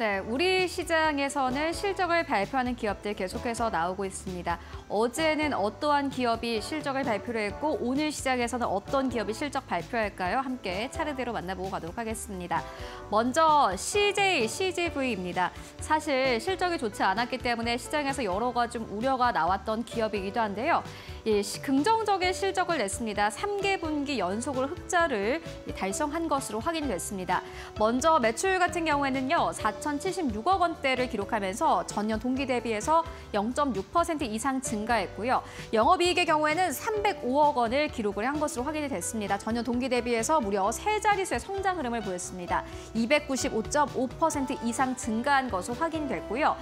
네, 우리 시장에서는 실적을 발표하는 기업들 계속해서 나오고 있습니다. 어제는 어떠한 기업이 실적을 발표를 했고 오늘 시장에서는 어떤 기업이 실적 발표할까요? 함께 차례대로 만나보고 가도록 하겠습니다. 먼저 CJV입니다. 사실 실적이 좋지 않았기 때문에 시장에서 여러 가지 좀 우려가 나왔던 기업이기도 한데요. 긍정적인 실적을 냈습니다. 3개 분기 연속으로 흑자를 달성한 것으로 확인됐습니다. 먼저 매출 같은 경우에는요, 4,076억 원대를 기록하면서 전년 동기 대비해서 0.6% 이상 증가했고요. 영업이익의 경우에는 305억 원을 기록을 한 것으로 확인이 됐습니다. 전년 동기 대비해서 무려 세 자릿수의 성장 흐름을 보였습니다. 295.5% 이상 증가한 것으로 확인됐고요.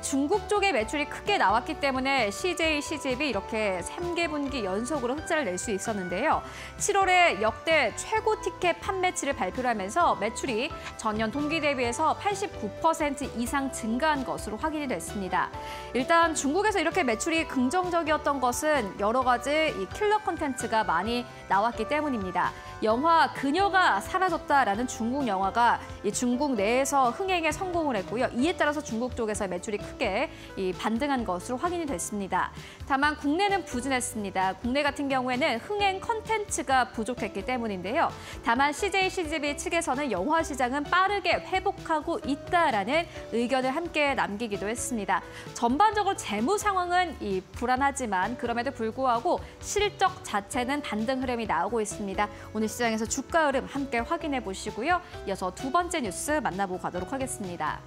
중국 쪽의 매출이 크게 나왔기 때문에 CJCGV 이렇게 3개 분기 연속으로 흑자를 낼 수 있었는데요. 7월에 역대 최고 티켓 판매치를 발표를 하면서 매출이 전년 동기 대비해서 89% 이상 증가한 것으로 확인이 됐습니다. 일단 중국에서 이렇게 매출이 긍정적이었던 것은 여러 가지 킬러 콘텐츠가 많이 나왔기 때문입니다. 영화 그녀가 사라졌다라는 중국 영화가 중국 내에서 흥행에 성공을 했고요. 이에 따라서 중국 쪽에서 매출이 크게 반등한 것으로 확인이 됐습니다. 다만 국내는 부진했습니다. 국내 같은 경우에는 흥행 콘텐츠가 부족했기 때문인데요. 다만 CJCGV 측에서는 영화 시장은 빠르게 회복하고 있다라는 의견을 함께 남기기도 했습니다. 전반적으로 재무 상황은 불안하지만 그럼에도 불구하고 실적 자체는 반등 흐름이 나오고 있습니다. 오늘 시장에서 주가 흐름 함께 확인해 보시고요. 이어서 두 번째 뉴스 만나보고 가도록 하겠습니다.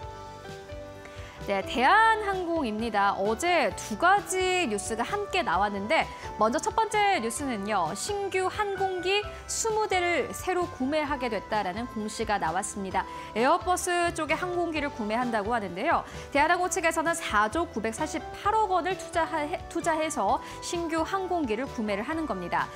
네, 대한항공입니다. 어제 두 가지 뉴스가 함께 나왔는데 먼저 첫 번째 뉴스는요. 신규 항공기 20대를 새로 구매하게 됐다라는 공시가 나왔습니다. 에어버스 쪽에 항공기를 구매한다고 하는데요. 대한항공 측에서는 4조 948억 원을 투자해서 신규 항공기를 구매를 하는 겁니다.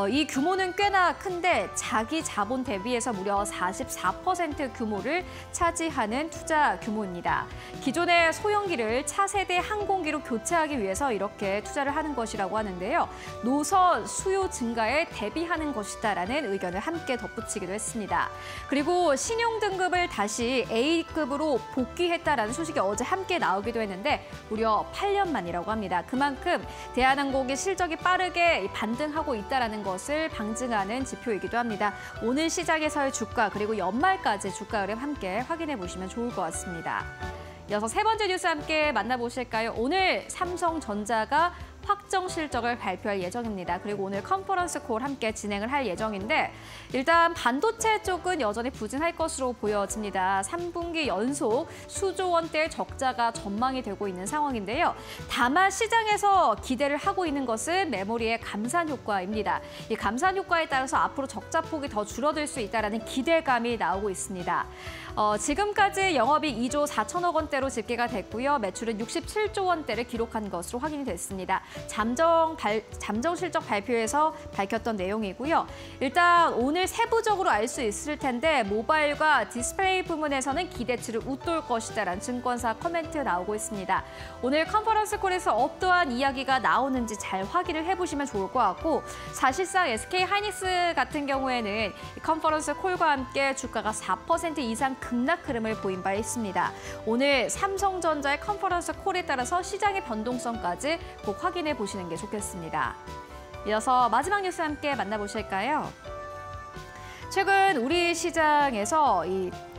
이 규모는 꽤나 큰데 자기 자본 대비해서 무려 44% 규모를 차지하는 투자 규모입니다. 기존의 소형기를 차세대 항공기로 교체하기 위해서 이렇게 투자를 하는 것이라고 하는데요. 노선 수요 증가에 대비하는 것이다라는 의견을 함께 덧붙이기도 했습니다. 그리고 신용 등급을 다시 A급으로 복귀했다라는 소식이 어제 함께 나오기도 했는데 무려 8년 만이라고 합니다. 그만큼 대한항공의 실적이 빠르게 반등하고 있다라는 것을 방증하는 지표이기도 합니다. 오늘 시장에서의 주가 그리고 연말까지 주가 흐름 함께 확인해 보시면 좋을 것 같습니다. 이어서 세 번째 뉴스 함께 만나보실까요? 오늘 삼성전자가 확정 실적을 발표할 예정입니다. 그리고 오늘 컨퍼런스 콜 함께 진행을 할 예정인데 일단 반도체 쪽은 여전히 부진할 것으로 보여집니다. 3분기 연속 수조 원대의 적자가 전망이 되고 있는 상황인데요. 다만 시장에서 기대를 하고 있는 것은 메모리의 감산 효과입니다. 이 감산 효과에 따라서 앞으로 적자 폭이 더 줄어들 수 있다는 기대감이 나오고 있습니다. 지금까지 영업이익 2조 4천억 원대로 집계가 됐고요. 매출은 67조 원대를 기록한 것으로 확인이 됐습니다. 잠정 실적 발표에서 밝혔던 내용이고요. 일단 오늘 세부적으로 알 수 있을 텐데 모바일과 디스플레이 부문에서는 기대치를 웃돌 것이다라는 증권사 커멘트 나오고 있습니다. 오늘 컨퍼런스 콜에서 어떠한 이야기가 나오는지 잘 확인을 해보시면 좋을 것 같고 사실상 SK하이닉스 같은 경우에는 컨퍼런스 콜과 함께 주가가 4% 이상 급락 흐름을 보인 바 있습니다. 오늘 삼성전자의 컨퍼런스 콜에 따라서 시장의 변동성까지 꼭 확인해 보시는 게 좋겠습니다. 이어서 마지막 뉴스 함께 만나보실까요? 최근 우리 시장에서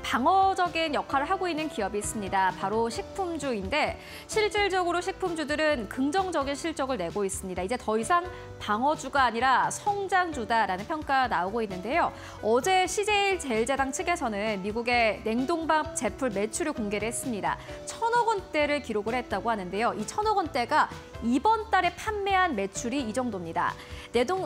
방어적인 역할을 하고 있는 기업이 있습니다. 바로 식품주인데 실질적으로 식품주들은 긍정적인 실적을 내고 있습니다. 이제 더 이상 방어주가 아니라 성장주다라는 평가가 나오고 있는데요. 어제 CJ제일제당 측에서는 미국의 냉동밥 제품 매출을 공개를 했습니다. 1,000억 원대를 기록을 했다고 하는데요. 이 1,000억 원대가 이번 달에 판매한 매출이 이 정도입니다.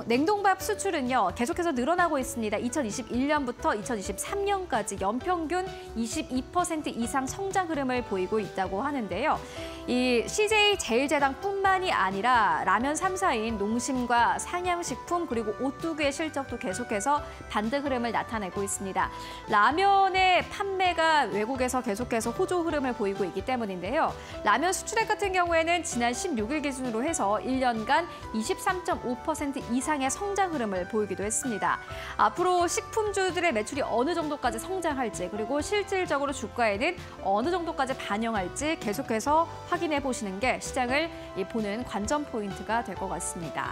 냉동밥 수출은요, 계속해서 늘어나고 있습니다. 2021년부터 2023년까지 연평균 22% 이상 성장 흐름을 보이고 있다고 하는데요. 이 CJ제일제당뿐만이 아니라 라면 3사인 농심과 상향식품 그리고 오뚜기의 실적도 계속해서 반등 흐름을 나타내고 있습니다. 라면의 판매가 외국에서 계속해서 호조 흐름을 보이고 있기 때문인데요. 있는데요. 라면 수출액 같은 경우에는 지난 16일 기준으로 해서 1년간 23.5% 이상의 성장 흐름을 보이기도 했습니다. 앞으로 식품주들의 매출이 어느 정도까지 성장할지 그리고 실질적으로 주가에는 어느 정도까지 반영할지 계속해서 확인해 보시는 게 시장을 보는 관전 포인트가 될 것 같습니다.